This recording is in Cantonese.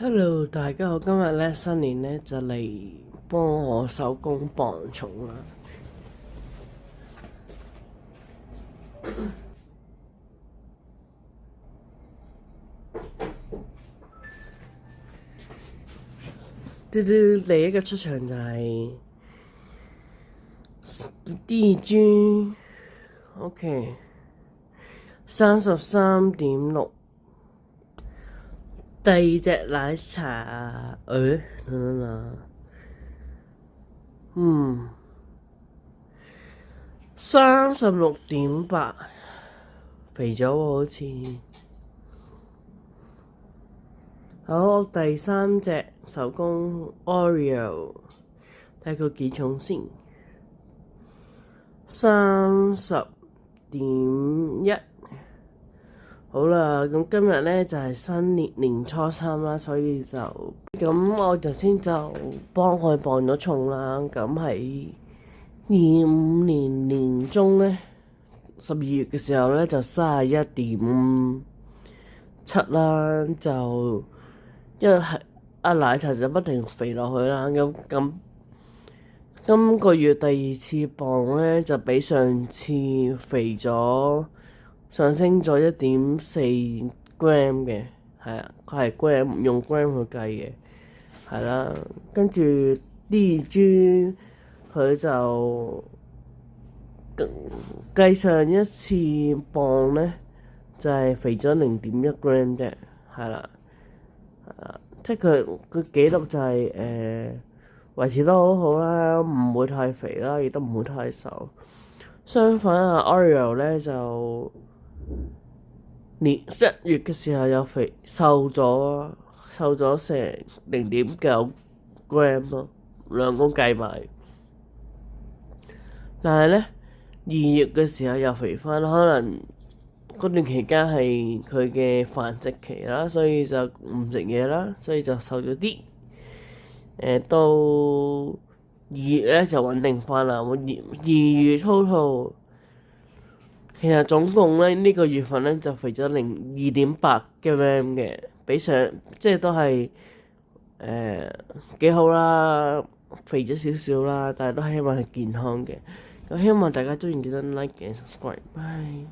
Hello，大家好，今日咧新年咧就嚟幫我手工磅重啦。嘟嘟，第一個出場就係 DG，OK，33.6。第二隻奶茶，等等，36.8，肥咗喎好似。好，第三隻手工 Oreo，睇佢幾重先，30.1。好啦，咁今日咧就係新年初三啦，所以咁我頭先就幫佢磅咗重啦。咁喺25年年中咧，12月嘅時候咧就31.7啦，就因為係阿奶茶就不停肥落去啦。咁今個月第二次磅咧就比上次肥咗。上升咗1.4 gram 嘅，係啊，佢係 gram 用 gram 去計嘅，係啦。跟住 DG 佢就計上一次磅咧，就係肥咗0.1 gram 啫，係啦，即係佢記錄就係維持得好好啦，唔會太肥啦，亦都唔會太瘦。相反啊 Oreo 咧就〜1月嘅時候又瘦咗成0.9 gram 咯，兩公計埋。但係咧2月嘅時候又肥翻，可能嗰段期間係佢嘅繁殖期啦，所以就唔食嘢啦，所以就瘦咗啲。到2月咧就穩定翻啦。2月 total。其實總共咧呢個月份咧就肥咗2.8 gram 嘅，比上即係都係幾好啦，肥咗少少啦，但係都希望係健康嘅。咁希望大家鍾意記得 like and subscribe，bye。